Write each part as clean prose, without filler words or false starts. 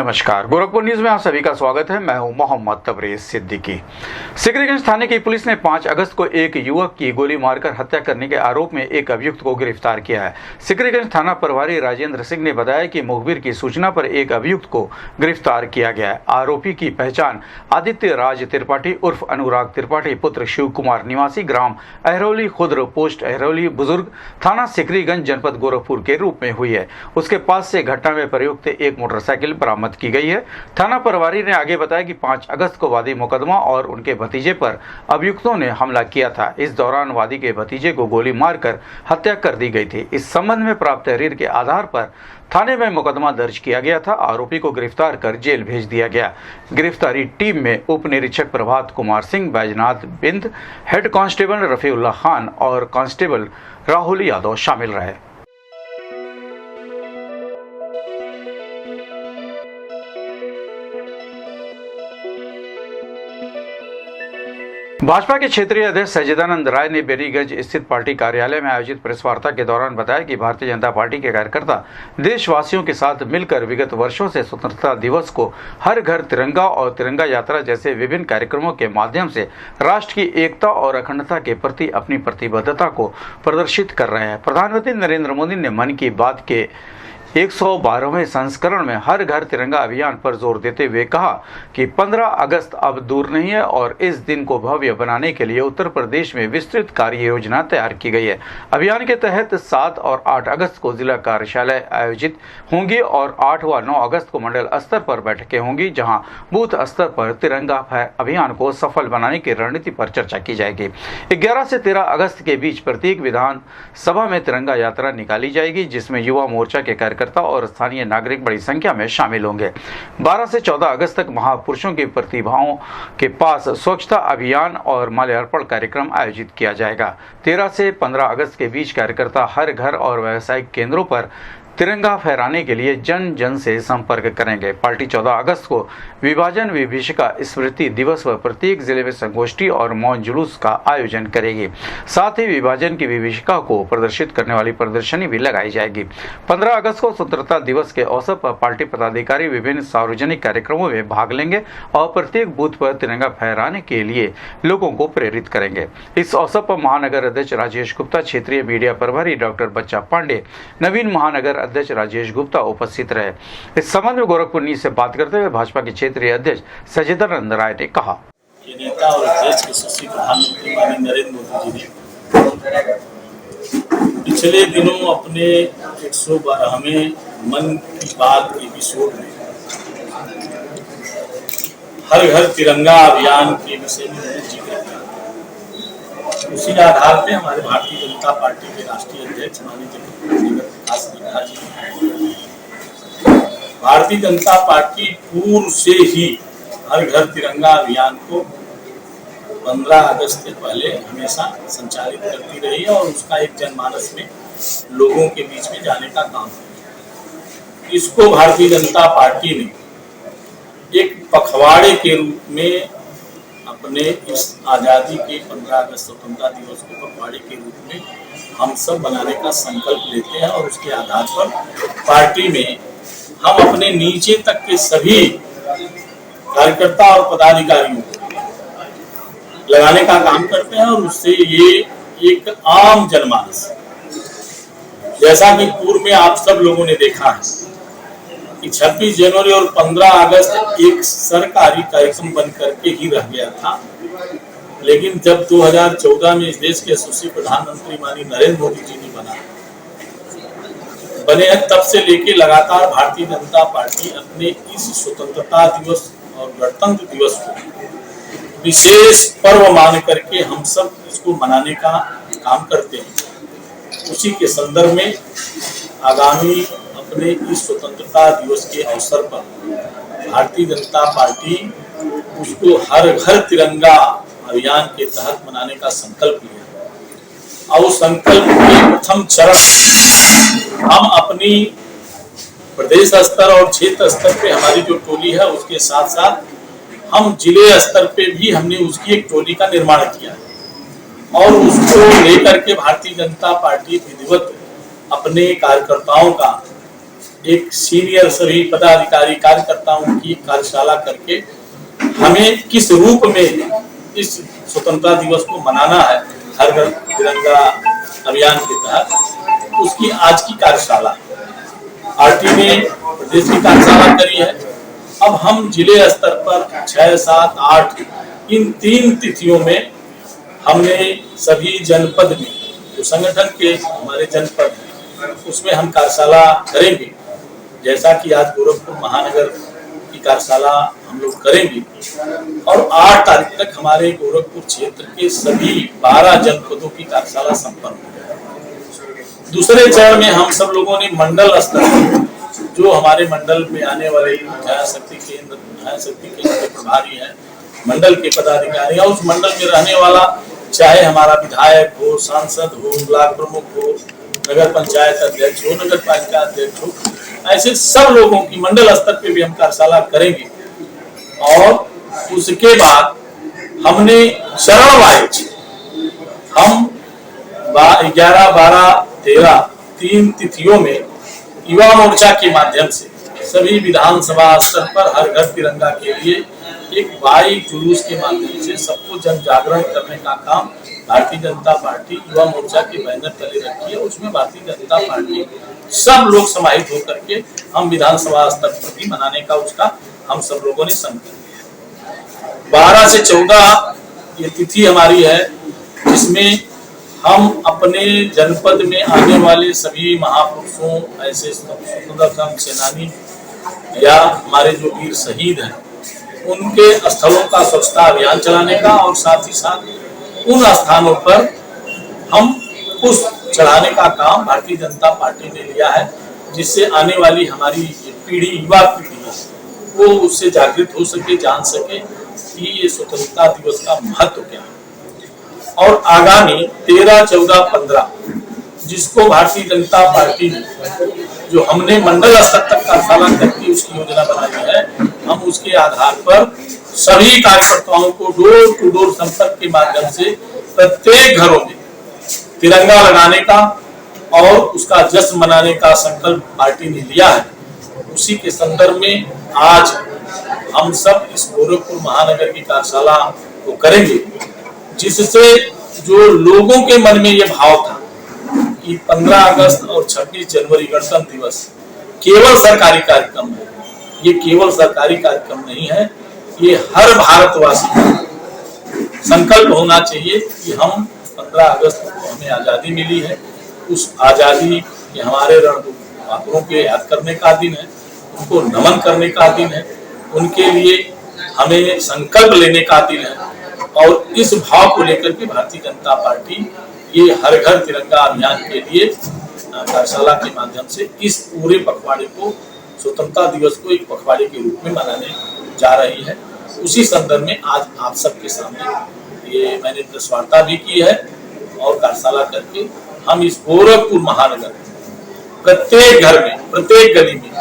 नमस्कार, गोरखपुर न्यूज में आप सभी का स्वागत है। मैं हूं मोहम्मद तबरेज सिद्दीकी। सिकरीगंज थाने की पुलिस ने 5 अगस्त को एक युवक की गोली मारकर हत्या करने के आरोप में एक अभियुक्त को गिरफ्तार किया है। सिकरीगंज थाना प्रभारी राजेंद्र सिंह ने बताया कि मुखबिर की सूचना पर एक अभियुक्त को गिरफ्तार किया गया है। आरोपी की पहचान आदित्य राज त्रिपाठी उर्फ अनुराग त्रिपाठी पुत्र शिव कुमार निवासी ग्राम अहरौली खुर्द पोस्ट अहरौली बुजुर्ग थाना सिकरीगंज जनपद गोरखपुर के रूप में हुई है। उसके पास से घटना में प्रयुक्त एक मोटरसाइकिल बरामद की गई है। थाना प्रभारी ने आगे बताया कि 5 अगस्त को वादी मुकदमा और उनके भतीजे पर अभियुक्तों ने हमला किया था। इस दौरान वादी के भतीजे को गोली मारकर हत्या कर दी गई थी। इस संबंध में प्राप्त तहरीर के आधार पर थाने में मुकदमा दर्ज किया गया था। आरोपी को गिरफ्तार कर जेल भेज दिया गया। गिरफ्तारी टीम में उप निरीक्षक प्रभात कुमार सिंह, बैजनाथ बिंद, हेड कांस्टेबल रफीउल्लाह खान और कांस्टेबल राहुल यादव शामिल रहे। भाजपा के क्षेत्रीय अध्यक्ष सज्जिदानंद राय ने बेरीगंज स्थित पार्टी कार्यालय में आयोजित प्रेस वार्ता के दौरान बताया कि भारतीय जनता पार्टी के कार्यकर्ता देशवासियों के साथ मिलकर विगत वर्षों से स्वतंत्रता दिवस को हर घर तिरंगा और तिरंगा यात्रा जैसे विभिन्न कार्यक्रमों के माध्यम से राष्ट्र की एकता और अखंडता के प्रति अपनी प्रतिबद्धता को प्रदर्शित कर रहे हैं। प्रधानमंत्री नरेंद्र मोदी ने मन की बात के 112वें संस्करण में हर घर तिरंगा अभियान पर जोर देते हुए कहा कि 15 अगस्त अब दूर नहीं है और इस दिन को भव्य बनाने के लिए उत्तर प्रदेश में विस्तृत कार्य योजना तैयार की गई है। अभियान के तहत 7 और 8 अगस्त को जिला कार्यशालय आयोजित होंगी और 8 व 9 अगस्त को मंडल स्तर पर बैठकें होंगी, जहां बूथ स्तर पर तिरंगा अभियान को सफल बनाने की रणनीति पर चर्चा की जाएगी। 11 से 13 अगस्त के बीच प्रत्येक विधानसभा में तिरंगा यात्रा निकाली जाएगी, जिसमें युवा मोर्चा के कार्यकर्ता और स्थानीय नागरिक बड़ी संख्या में शामिल होंगे। 12 से 14 अगस्त तक महापुरुषों की प्रतिभाओं के पास स्वच्छता अभियान और माल्यार्पण कार्यक्रम आयोजित किया जाएगा। 13 से 15 अगस्त के बीच कार्यकर्ता हर घर और व्यावसायिक केंद्रों पर तिरंगा फहराने के लिए जन जन से संपर्क करेंगे। पार्टी 14 अगस्त को विभाजन विभीषिका स्मृति दिवस पर प्रत्येक जिले में संगोष्ठी और मौन जुलूस का आयोजन करेगी। साथ ही विभाजन की विभीषिका को प्रदर्शित करने वाली प्रदर्शनी भी लगाई जाएगी। 15 अगस्त को स्वतंत्रता दिवस के अवसर पर पार्टी पदाधिकारी विभिन्न सार्वजनिक कार्यक्रमों में भाग लेंगे और प्रत्येक बूथ पर तिरंगा फहराने के लिए लोगों को प्रेरित करेंगे। इस अवसर पर महानगर अध्यक्ष राजेश गुप्ता, क्षेत्रीय मीडिया प्रभारी डॉक्टर बच्चा पांडे, नवीन महानगर अध्यक्ष राजेश गुप्ता उपस्थित रहे। इस संबंध में गोरखपुर न्यूज से बात करते हुए भाजपा के क्षेत्रीय अध्यक्ष सज्जिदानंद राय ने कहा, ये नेता और देश के यशस्वी प्रधानमंत्री माननीय नरेंद्र मोदी जी ने पिछले दिनों अपने 112वें मन की बात एपिसोड में हर घर तिरंगा अभियान के विषय में जिक्र किया। उसी आधार पर हमारे भारतीय जनता पार्टी के राष्ट्रीय अध्यक्ष माननीय भारतीय जनता पार्टी पूर्व से ही हर घर तिरंगा अभियान को 15 अगस्त से पहले हमेशा संचालित करती रही है और उसका एक जनमानस में लोगों के बीच में जाने का काम है। इसको भारतीय जनता पार्टी ने एक पखवाड़े के रूप में अपने इस आज़ादी के 15 अगस्त स्वतंत्रता दिवस को पखवाड़े के रूप में हम सब बनाने का संकल्प लेते हैं और उसके आधार पर पार्टी में हम अपने नीचे तक के सभी कार्यकर्ता और पदाधिकारियों को लगाने का काम करते हैं और उससे ये एक आम जनमानस, जैसा कि पूर्व में आप सब लोगों ने देखा है कि 26 जनवरी और 15 अगस्त एक सरकारी कार्यक्रम बन करके ही रह गया था, लेकिन जब 2014 में इस देश के यशस्वी प्रधानमंत्री माननीय नरेंद्र मोदी जी ने बने हैं, तब से लेके लगातार भारतीय जनता पार्टी अपने इस स्वतंत्रता दिवस और गणतंत्र दिवस को विशेष पर्व मान करके हम सब इसको मनाने का काम करते हैं। उसी के संदर्भ में आगामी अपने इस स्वतंत्रता दिवस के अवसर पर भारतीय जनता पार्टी उसको हर घर तिरंगा अभियान के तहत मनाने का संकल्प लिया और उस संकल्प के प्रथम चरण हम अपनी प्रदेश स्तर और क्षेत्र स्तर पे हमारी जो टोली है उसके साथ साथ हम जिले स्तर पे भी हमने उसकी एक टोली का निर्माण किया और उसको लेकर के भारतीय जनता पार्टी विधिवत अपने कार्यकर्ताओं का एक सीनियर सभी पदाधिकारी कार्यकर्ताओं की कार्यशाला करके हमें किस रूप में इस स्वतंत्रता दिवस को मनाना है हर घर तिरंगा अभियान के तहत, उसकी आज की कार्यशाला आरटी ने प्रदेश की कार्यशाला करी है। अब हम जिले स्तर पर 6, 7, 8 इन 3 तिथियों में हमने सभी जनपद में जो संगठन के हमारे जनपद हैं उसमें हम कार्यशाला करेंगे। जैसा कि आज गोरखपुर महानगर की कार्यशाला हम लोग करेंगे और 8 तारीख तक हमारे गोरखपुर क्षेत्र के सभी 12 जनपदों की कार्यशाला संपन्न हो। दूसरे चरण में हम सब लोगों ने मंडल स्तर जो हमारे मंडल में आने वाले शक्ति केंद्र के प्रभारी हैं, मंडल के पदाधिकारी, उस मंडल में रहने वाला चाहे हमारा विधायक हो, सांसद हो, ब्लॉक प्रमुख हो, नगर पंचायत अध्यक्ष हो, नगर पालिका अध्यक्ष हो, ऐसे सब लोगों की मंडल स्तर पे भी हम कार्यशाला करेंगे। और उसके बाद हमने चरण वाइज हम 11, 12, 13 3 तिथियों में युवा मोर्चा के माध्यम से सभी विधानसभा स्तर पर हर घर तिरंगा के लिए एक बाइक जुलूस के माध्यम से सबको जन जागरण करने का काम भारतीय जनता पार्टी युवा मोर्चा के बैनर तले रखी है। उसमें भारतीय जनता पार्टी सब लोग समाहित होकर के हम विधानसभा स्तर पर भी मनाने का उसका हम सब लोगों ने संकल्प लिया। 12 से 14 ये तिथि हमारी है जिसमें हम अपने जनपद में आने वाले सभी महापुरुषों, ऐसे स्वतंत्रता सेनानी या हमारे जो वीर शहीद हैं उनके स्थलों का स्वच्छता अभियान चलाने का और साथ ही साथ उन स्थानों पर हम पुष्प चढ़ाने का काम भारतीय जनता पार्टी ने लिया है, जिससे आने वाली हमारी पीढ़ी, युवा पीढ़ी है वो उससे जागृत हो सके, जान सके कि ये स्वतंत्रता दिवस का महत्व क्या है। और आगामी 13, 14, 15 जिसको भारतीय जनता पार्टी ने जो हमने मंडल स्तर तक कार्यशाला करके उसकी योजना बनाई है, हम उसके आधार पर सभी कार्यकर्ताओं को डोर टू डोर संपर्क के माध्यम से प्रत्येक घरों में तिरंगा लगाने का और उसका जश्न मनाने का संकल्प पार्टी ने लिया है। उसी के संदर्भ में आज हम सब इस गोरखपुर महानगर की कार्यशाला को करेंगे, जिससे जो लोगों के मन में ये भाव था कि 15 अगस्त और 26 जनवरी गणतंत्र दिवस केवल सरकारी कार्यक्रम है, ये केवल सरकारी कार्यक्रम नहीं है, ये हर भारतवासी का संकल्प होना चाहिए कि हम 15 अगस्त को हमें आजादी मिली है, उस आजादी के हमारे रणबहादुरों के याद करने का दिन है, उनको नमन करने का दिन है, उनके लिए हमें संकल्प लेने का दिन है। और इस भाव को लेकर के भारतीय जनता पार्टी ये हर घर तिरंगा अभियान के लिए कार्यशाला के माध्यम से इस पूरे पखवाड़े को, स्वतंत्रता दिवस को एक पखवाड़े के रूप में मनाने जा रही है। उसी संदर्भ में आज आप सबके सामने ये मैंने प्रेस वार्ता भी की है और कार्यशाला करके हम इस गोरखपुर महानगर प्रत्येक घर में, प्रत्येक गली में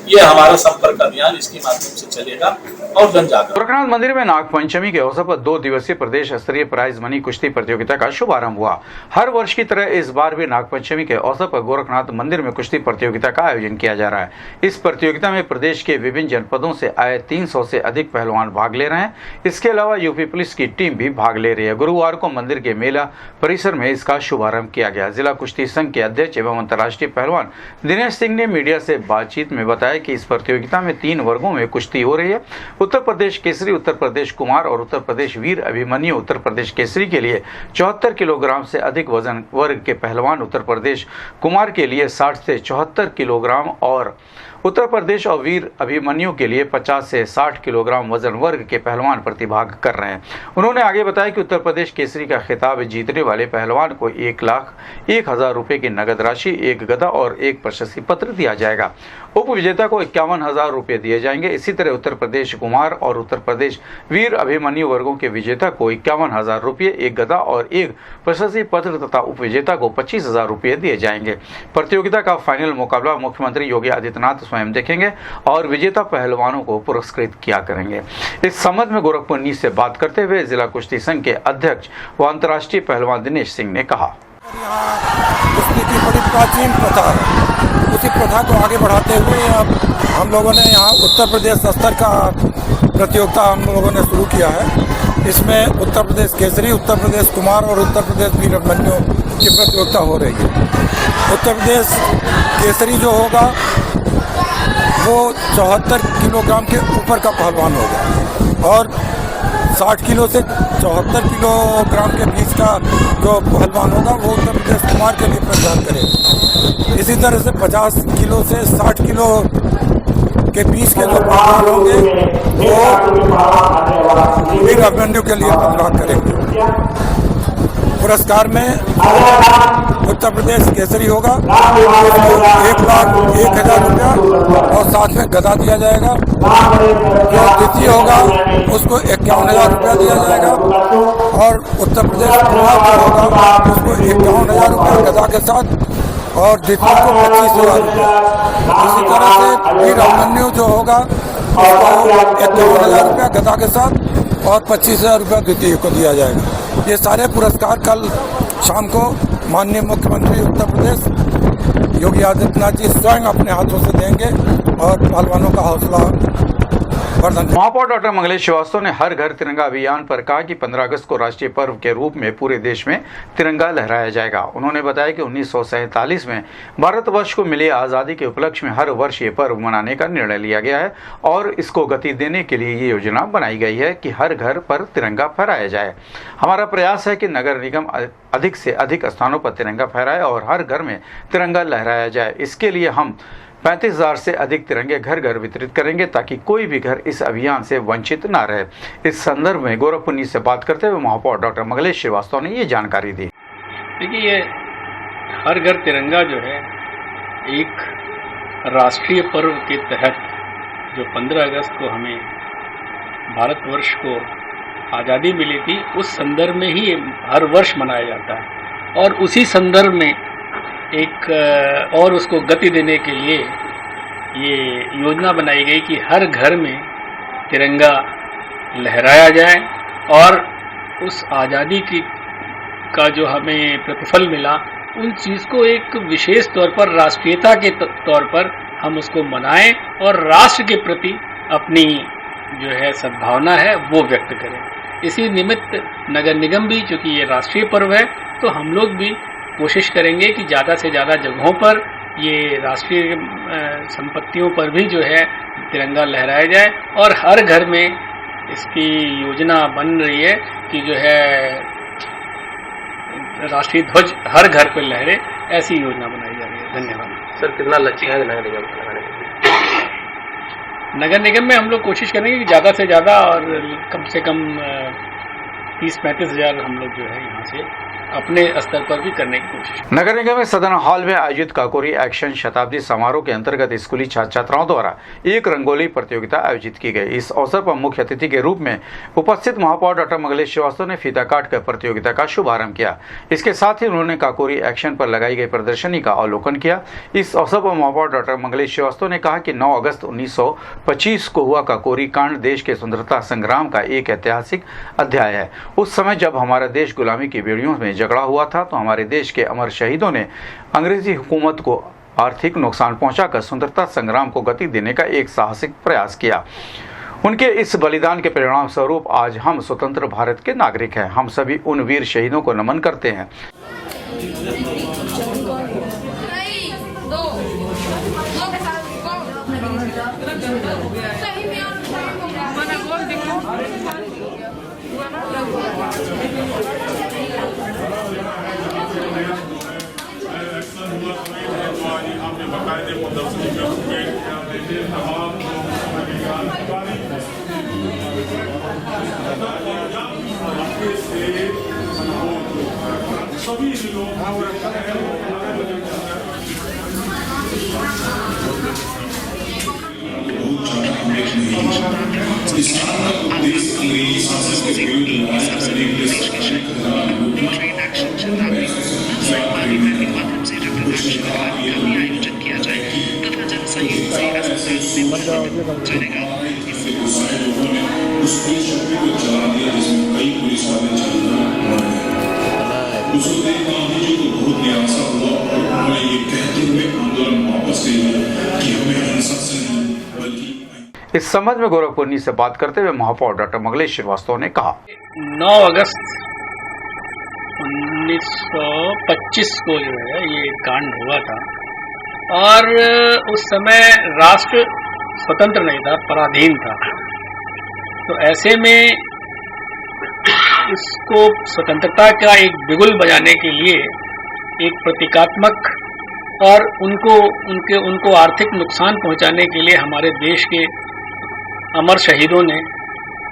ये हमारा संपर्क अभियान इसके माध्यम से चलेगा और जन जागरण। गोरखनाथ मंदिर में नागपंचमी के अवसर पर 2 दिवसीय प्रदेश स्तरीय प्राइज मनी कुश्ती प्रतियोगिता का शुभारंभ हुआ। हर वर्ष की तरह इस बार भी नागपंचमी के अवसर पर गोरखनाथ मंदिर में कुश्ती प्रतियोगिता का आयोजन किया जा रहा है। इस प्रतियोगिता में प्रदेश के विभिन्न जनपदों से आए 300 से अधिक पहलवान भाग ले रहे हैं। इसके अलावा यूपी पुलिस की टीम भी भाग ले रही है। गुरुवार को मंदिर के मेला परिसर में इसका शुभारंभ किया गया। जिला कुश्ती संघ के अध्यक्ष एवं अंतर्राष्ट्रीय पहलवान दिनेश सिंह ने मीडिया से बातचीत में बताया कि इस प्रतियोगिता में 3 वर्गों में कुश्ती हो रही है। उत्तर प्रदेश केसरी, उत्तर प्रदेश कुमार और उत्तर प्रदेश वीर अभिमन्यु। उत्तर प्रदेश केसरी के लिए 74 किलोग्राम से अधिक वजन वर्ग के पहलवान, उत्तर प्रदेश कुमार के लिए 60 से 74 किलोग्राम और उत्तर प्रदेश और वीर अभिमन्यु के लिए 50 से 60 किलोग्राम वजन वर्ग के पहलवान प्रतिभाग कर रहे हैं। उन्होंने आगे बताया कि उत्तर प्रदेश केसरी का खिताब जीतने वाले पहलवान को 1,01,000 रुपये की नगद राशि, 1 गदा और 1 प्रशस्ति पत्र दिया जाएगा। उप विजेता को 51,000 रुपये दिए जाएंगे। इसी तरह उत्तर प्रदेश कुमार और उत्तर प्रदेश वीर अभिमन्यु वर्गों के विजेता को 51,000 रुपये, 1 गदा और 1 प्रशस्ति पत्र तथा उप विजेता को 25,000 रुपये दिए जाएंगे। प्रतियोगिता का फाइनल मुकाबला मुख्यमंत्री योगी आदित्यनाथ स्वयं देखेंगे और विजेता पहलवानों को पुरस्कृत किया करेंगे। इस संबंध में गोरखपुर न्यूज से बात करते हुए जिला कुश्ती संघ के अध्यक्ष व अंतर्राष्ट्रीय पहलवान दिनेश सिंह ने कहा, कुश्ती की बड़ी प्राचीन प्रथा है। इसी प्रथा को आगे बढ़ाते हुए अब हम लोगों ने यहाँ उत्तर प्रदेश स्तर का प्रतियोगिता हम लोगों ने शुरू किया है। इसमें उत्तर प्रदेश केसरी, उत्तर प्रदेश कुमार और उत्तर प्रदेश वीर अभिमन्यु की प्रतियोगिता हो रही है। उत्तर प्रदेश केसरी जो होगा वो 74 किलोग्राम के ऊपर का पहलवान होगा और 60 किलो से 74 किलोग्राम के बीच का जो पहलवान होगा वो उत्तर प्रदेश कुमार के लिए प्रतिनिधित्व करेगा। इसी तरह से 50 किलो से 60 किलो के बीच के जो पहलवान होंगे वो वीर अभिमन्यु के लिए प्रतिनिधित्व करेंगे। पुरस्कार में उत्तर प्रदेश केसरी होगा, उसको 1,01,000 रुपया और साथ में गदा दिया जाएगा। जो द्वितीय होगा उसको 51,000 रुपया दिया जाएगा और उत्तर प्रदेश कुमार जो होगा उसको 51,000 रुपया गदा के साथ और द्वितीय को 25,000 रुपया। इसी तरह से वीर अभिमन्यु जो होगा उसको 51,000 रुपया गदा के साथ और 25,000 रुपया द्वितीय को दिया जाएगा। ये सारे पुरस्कार कल शाम को माननीय मुख्यमंत्री उत्तर प्रदेश योगी आदित्यनाथ जी स्वयं अपने हाथों से देंगे और पहलवानों का हौसला वर्धन। महापौर डॉक्टर मंगलेश श्रीवास्तव ने हर घर तिरंगा अभियान पर कहा कि 15 अगस्त को राष्ट्रीय पर्व के रूप में पूरे देश में तिरंगा लहराया जाएगा। उन्होंने बताया कि 1947 में भारतवर्ष को मिली आज़ादी के उपलक्ष्य में हर वर्ष ये पर्व मनाने का निर्णय लिया गया है और इसको गति देने के लिए ये योजना बनाई गई है कि हर घर पर तिरंगा फहराया जाए। हमारा प्रयास है कि नगर निगम अधिक से अधिक स्थानों पर तिरंगा फहराए और हर घर में तिरंगा लहराया जाए। इसके लिए हम 35,000 से अधिक तिरंगे घर घर वितरित करेंगे ताकि कोई भी घर इस अभियान से वंचित ना रहे। इस संदर्भ में गोरखपुर से बात करते हुए महापौर डॉक्टर मंगलेश श्रीवास्तव ने ये जानकारी दी। देखिए, ये हर घर तिरंगा जो है एक राष्ट्रीय पर्व के तहत जो 15 अगस्त को हमें भारतवर्ष को आज़ादी मिली थी उस संदर्भ में ही हर वर्ष मनाया जाता है और उसी संदर्भ में एक और उसको गति देने के लिए ये योजना बनाई गई कि हर घर में तिरंगा लहराया जाए और उस आज़ादी की का जो हमें प्रतिफल मिला उन चीज़ को एक विशेष तौर पर राष्ट्रीयता के तौर पर हम उसको मनाएं और राष्ट्र के प्रति अपनी जो है सद्भावना है वो व्यक्त करें। इसी निमित्त नगर निगम भी, चूँकि ये राष्ट्रीय पर्व है, तो हम लोग भी कोशिश करेंगे कि ज़्यादा से ज़्यादा जगहों पर ये राष्ट्रीय संपत्तियों पर भी जो है तिरंगा लहराया जाए और हर घर में इसकी योजना बन रही है कि जो है राष्ट्रीय ध्वज हर घर पर लहरे, ऐसी योजना बनाई जा रही है। धन्यवाद सर। कितना लक्ष्य है नगर निगम लगाने के? नगर निगम में हम लोग कोशिश करेंगे कि ज़्यादा से ज़्यादा और कम से कम 30-35 हज़ार हम लोग जो है यहाँ से अपने स्तर पर भी करने की कोशिश। नगर निगम में सदन हॉल में आयोजित काकोरी एक्शन शताब्दी समारोह के अंतर्गत स्कूली छात्र छात्राओं द्वारा एक रंगोली प्रतियोगिता आयोजित की गई। इस अवसर पर मुख्य अतिथि के रूप में उपस्थित महापौर डॉक्टर मंगलेश श्रीवास्तव ने फीता काट कर प्रतियोगिता का शुभारंभ किया। इसके साथ ही उन्होंने काकोरी एक्शन पर लगाई गई प्रदर्शनी का अवलोकन किया। इस अवसर पर महापौर डॉक्टर मंगलेश श्रीवास्तव ने कहा कि 9 अगस्त 1925 को हुआ काकोरी कांड देश के स्वतंत्रता संग्राम का एक ऐतिहासिक अध्याय है। उस समय जब हमारा देश गुलामी की बेड़ियों में जकड़ा हुआ था तो हमारे देश के अमर शहीदों ने अंग्रेजी हुकूमत को आर्थिक नुकसान पहुंचाकर स्वतंत्रता संग्राम को गति देने का एक साहसिक प्रयास किया। उनके इस बलिदान के परिणाम स्वरूप आज हम स्वतंत्र भारत के नागरिक हैं। हम सभी उन वीर शहीदों को नमन करते हैं। उसको देख गांधी जी को बहुत निराशा हुआ और उन्होंने ये कहते हुए आंदोलन वापस ले इस संबंध में गोरखपुर से बात करते हुए महापौर डॉक्टर मंगलेश श्रीवास्तव ने कहा, 9 अगस्त 1925 को जो है ये कांड हुआ था और उस समय राष्ट्र स्वतंत्र नहीं था, पराधीन था। तो ऐसे में इसको स्वतंत्रता का एक बिगुल बजाने के लिए एक प्रतीकात्मक और उनको आर्थिक नुकसान पहुंचाने के लिए हमारे देश के अमर शहीदों ने,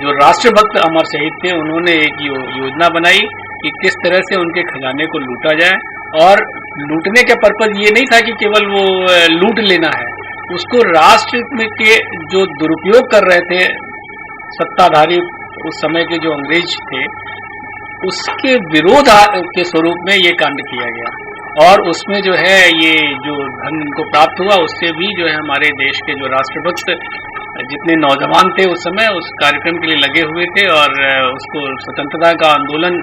जो राष्ट्रभक्त अमर शहीद थे, उन्होंने एक योजना बनाई कि किस तरह से उनके खजाने को लूटा जाए। और लूटने का पर्पज ये नहीं था कि केवल वो लूट लेना है, उसको राष्ट्र में के जो दुरुपयोग कर रहे थे सत्ताधारी उस समय के जो अंग्रेज थे, उसके विरोध के स्वरूप में ये कांड किया गया। और उसमें जो है ये जो धन इनको प्राप्त हुआ, उससे भी जो है हमारे देश के जो राष्ट्रभक्त जितने नौजवान थे उस समय उस कार्यक्रम के लिए लगे हुए थे और उसको स्वतंत्रता का आंदोलन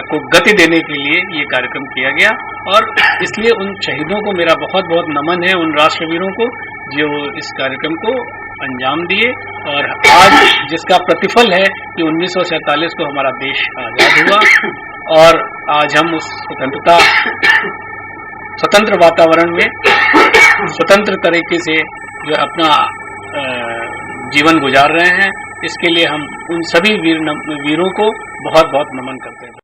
को गति देने के लिए ये कार्यक्रम किया गया। और इसलिए उन शहीदों को मेरा बहुत बहुत नमन है, उन राष्ट्रवीरों को जो इस कार्यक्रम को अंजाम दिए और आज जिसका प्रतिफल है कि 1947 को हमारा देश आज़ाद हुआ और आज हम उस स्वतंत्र वातावरण में स्वतंत्र तरीके से जो अपना जीवन गुजार रहे हैं। इसके लिए हम उन सभी वीरों को बहुत बहुत नमन करते हैं।